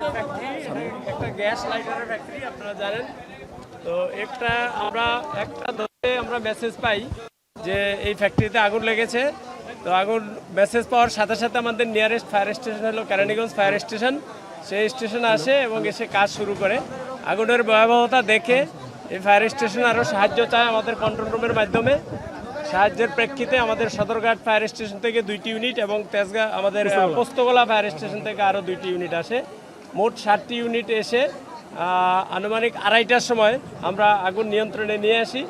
একটা gas লাইটারের factory আপনারা জানেন। তো আমরা মেসেজ পাই যে এই ফ্যাক্টরিতে আগুন লেগেছে। তো আগুন মেসেজ পাওয়ার সাথে সাথে আমাদের নিয়ারেস্ট ফায়ার স্টেশন হলো কেরানীগঞ্জ ফায়ার স্টেশন। সেই স্টেশনে আসে এবং এসে কাজ শুরু করে। আগুনের ভয়াবহতা দেখে এই ফায়ার স্টেশন আরও সাহায্য চায় আমাদের কন্ট্রোল রুমের মাধ্যমে। সাহায্যের প্রেক্ষিতে আমাদের সদরঘাট ফায়ার স্টেশন থেকে 2টি ইউনিট এবং তেজগাঁ আমাদের পোস্তগোলা ফায়ার স্টেশন থেকে আরও 2টি ইউনিট আসে। মোট 7টি ইউনিট এসে আনুমানিক 2:30টার সময় আমরা আগুন নিয়ন্ত্রণে নিয়ে আসি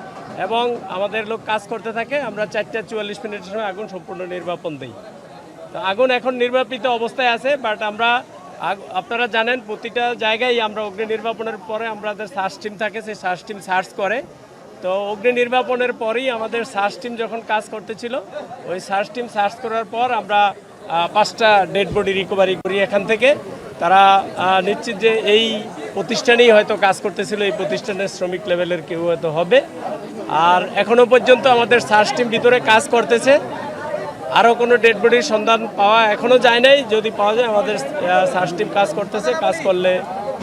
এবং আমাদের লোক কাজ করতে থাকে। আমরা 4:44 সময় আগুন সম্পূর্ণ নির্বাপন দিই। তো আগুন এখন নির্বাপিত অবস্থায় আছে, বাট আপনারা জানেন প্রতিটা জায়গায় আমরা অগ্নি নির্বাপনের পরে আমাদের সার্চ টিম থাকে, সেই সার্চ টিম সার্চ করে। তো অগ্নি নির্বাপনের পরেই আমাদের সার্চ টিম যখন কাজ করতেছিল, ওই সার্চ টিম সার্চ করার পর আমরা 5টা ডেড বডি রিকভারি করি এখান থেকে। তারা নিশ্চিত যে এই প্রতিষ্ঠানেই হয়তো কাজ করতেছিল, এই প্রতিষ্ঠানের শ্রমিক লেভেলের কেউ হয়তো হবে। আর এখনও পর্যন্ত আমাদের সার্চ টিম ভিতরে কাজ করতেছে। আরও কোনো ডেড বডির সন্ধান পাওয়া এখনও যায় নাই। যদি পাওয়া যায় আমাদের সার্চ টিম কাজ করতেছে, কাজ করলে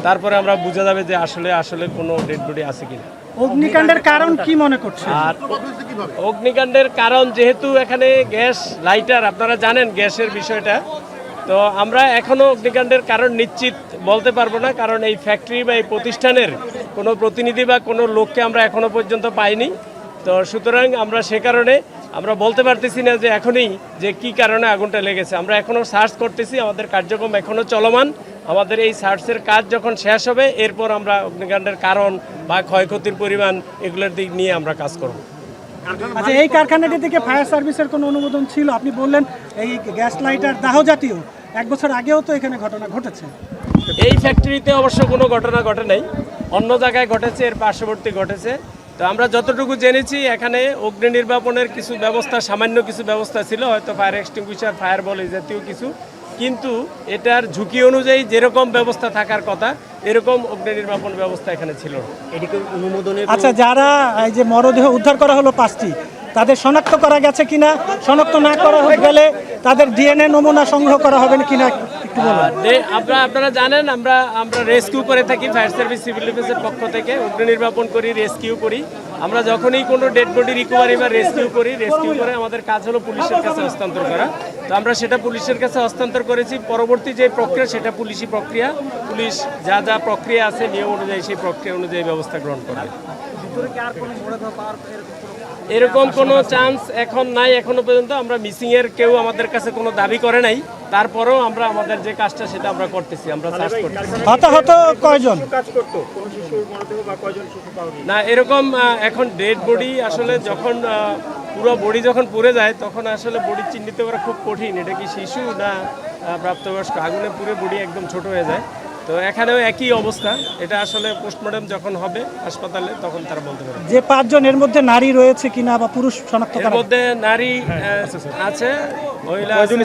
তারপরে আমরা বোঝা যাবে যে আসলে কোনো ডেড বডি আছে কিনা। অগ্নিকাণ্ডের কারণ কি মনে করছেন? আর অগ্নিকাণ্ডের কারণ যেহেতু এখানে গ্যাস লাইটার, আপনারা জানেন গ্যাসের বিষয়টা, তো আমরা এখনও অগ্নিকাণ্ডের কারণ নিশ্চিত বলতে পারবো না, কারণ এই ফ্যাক্টরি বা এই প্রতিষ্ঠানের কোনো প্রতিনিধি বা কোনো লোককে আমরা এখনও পর্যন্ত পাইনি। তো সুতরাং আমরা সে কারণে আমরা বলতে পারতেছি না যে এখনই যে কি কারণে আগুনটা লেগেছে। আমরা এখনও সার্চ করতেছি, আমাদের কার্যক্রম এখনও চলমান। আমাদের এই সার্চের কাজ যখন শেষ হবে, এরপর আমরা অগ্নিকাণ্ডের কারণ বা ক্ষয়ক্ষতির পরিমাণ এগুলোর দিক নিয়ে আমরা কাজ করব। আচ্ছা, এই কারখানাটি থেকে ফায়ার সার্ভিসের কোনো অনুমোদন ছিল? আপনি বললেন এই গ্যাস লাইটার দাহ জাতীয় 1 বছর আগেও তো এখানে ঘটনা ঘটেছে। এই ফ্যাক্টরিতে অবশ্য কোনো ঘটনা ঘটে নাই, অন্য জায়গায় ঘটেছে, এর পার্শ্ববর্তী ঘটেছে। তো আমরা যতটুকু জেনেছি এখানে অগ্নি নির্বাপনের কিছু ব্যবস্থা, সামান্য কিছু ব্যবস্থা ছিল, হয়তো ফায়ার এক্সটিংগুইশার, ফায়ার বল এই জাতীয় কিছু, কিন্তু এটার ঝুঁকি অনুযায়ী যেরকম ব্যবস্থা থাকার কথা এরকম অগ্নি নির্বাপন ব্যবস্থা এখানে ছিল না। এটিকে অনুমোদনের আচ্ছা, যারা এই যে মরদেহ উদ্ধার করা হলো 5টি, তাদের শনাক্ত করা গেছে কিনা? শনাক্ত না করা গেলে তাদের ডিএনএ নমুনা সংগ্রহ করা হবে কিনা একটু বলুন। আপনারা জানেন আমরা রেস্কিউ করে থাকি, ফায়ার সার্ভিস সিভিল ডিফেন্সের পক্ষ থেকে অগ্নি নির্বাপন করি, রেস্কিউ করি। আমরা যখনই কোনো ডেড বডি রিকভারি বা রেস্কিউ করে আমাদের কাজ হলো পুলিশের কাছে হস্তান্তর করা। তো আমরা সেটা পুলিশের কাছে হস্তান্তর করেছি। পরবর্তী যে প্রক্রিয়া সেটা পুলিশি প্রক্রিয়া, পুলিশ যা যা প্রক্রিয়া আছে নিয়ম অনুযায়ী সেই প্রক্রিয়া অনুযায়ী ব্যবস্থা গ্রহণ করবে। এরকম কোনো চান্স এখন নাই এখনো পর্যন্ত। আমরা মিসিংয়ের কেউ আমাদের কাছে কোনো দাবি করে নাই, তারপরেও আমরা আমাদের যে কাজটা সেটা আমরা করতেছি, আমরা সার্চ করতেছি। হতাহত কয়জন? না, এরকম এখন ডেড বডি আসলে যখন পুরো বডি যখন পুড়ে যায় তখন আসলে বডি চিহ্নিত করা খুব কঠিন। এটা কি শিশু না প্রাপ্তবয়স্ক? আগুনে পুড়ে বডি একদম ছোট হয়ে যায়। তো এখানেও একই অবস্থা। এটা আসলে পোস্টমর্টম যখন হবে হাসপাতালে তখন তারা বলতে পারবে। যে 5 জন, এর মধ্যে নারী রয়েছে কিনা বা পুরুষ শনাক্ত করা? এর মধ্যে নারী আছে, মহিলা আছে,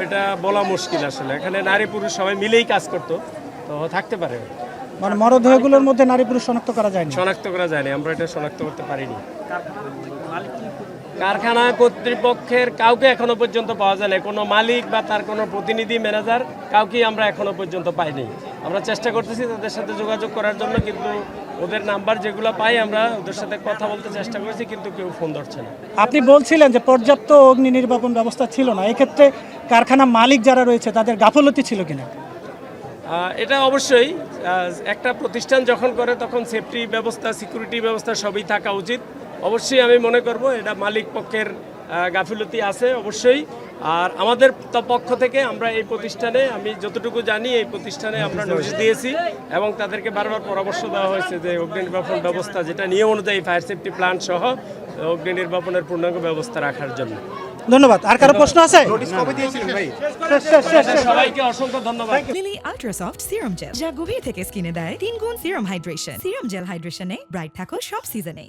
এটা বলা মুশকিল আসলে। এখানে নারী পুরুষ সবাই মিলেই কাজ করতো, তো থাকতে পারে। মানে মরদেহগুলোর মধ্যে নারী পুরুষ শনাক্ত করা যায়নি? শনাক্ত করা যায়নি, আমরা এটা শনাক্ত করতে পারিনি। কারখানা কর্তৃপক্ষের কাউকে এখনো পর্যন্ত পাওয়া যায় না, কোনো মালিক বা তার কোনো প্রতিনিধি, ম্যানেজার কাউকেই আমরা এখনো পর্যন্ত পাইনি। আমরা চেষ্টা করতেছি তাদের সাথে যোগাযোগ করার জন্য, কিন্তু ওদের নাম্বার যেগুলো পাই আমরা ওদের সাথে কথা বলতে চেষ্টা করেছি, কিন্তু কেউ ফোন ধরছে না। আপনি বলছিলেন যে পর্যাপ্ত অগ্নি নির্বাপন ব্যবস্থা ছিল না, এক্ষেত্রে কারখানা মালিক যারা রয়েছে তাদের গাফলতি ছিল কিনা? এটা অবশ্যই একটা প্রতিষ্ঠান যখন করে তখন সেফটি ব্যবস্থা, সিকিউরিটি ব্যবস্থা সবই থাকা উচিত। অবশ্যই আমি মনে করব এটা মালিক পক্ষের গাফিলতি আছে অবশ্যই। আর আমাদের পক্ষ থেকে আমরা এই প্রতিষ্ঠানে, আমি যতটুকু জানি এই প্রতিষ্ঠানে আমরা নোটিশ দিয়েছি এবং তাদেরকে বারবার পরামর্শ দেওয়া হয়েছে যে অগ্নি নির্বাপন ব্যবস্থা যেটা নিয়ম অনুযায়ী ফায়ার সেফটি প্ল্যান সহ অগ্নি নির্বাপনের পূর্ণাঙ্গ ব্যবস্থা রাখার জন্য। ধন্যবাদ। আর কারো প্রশ্ন আছে? সবাইকে অসংখ্য ধন্যবাদ। Lily ultra soft serum gel, যা গভীর থেকে স্কিনে দেয় 3 গুণ সিরাম হাইড্রেশন। সিরাম জেল হাইড্রেশনে ব্রাইট থাকো সব সিজনে।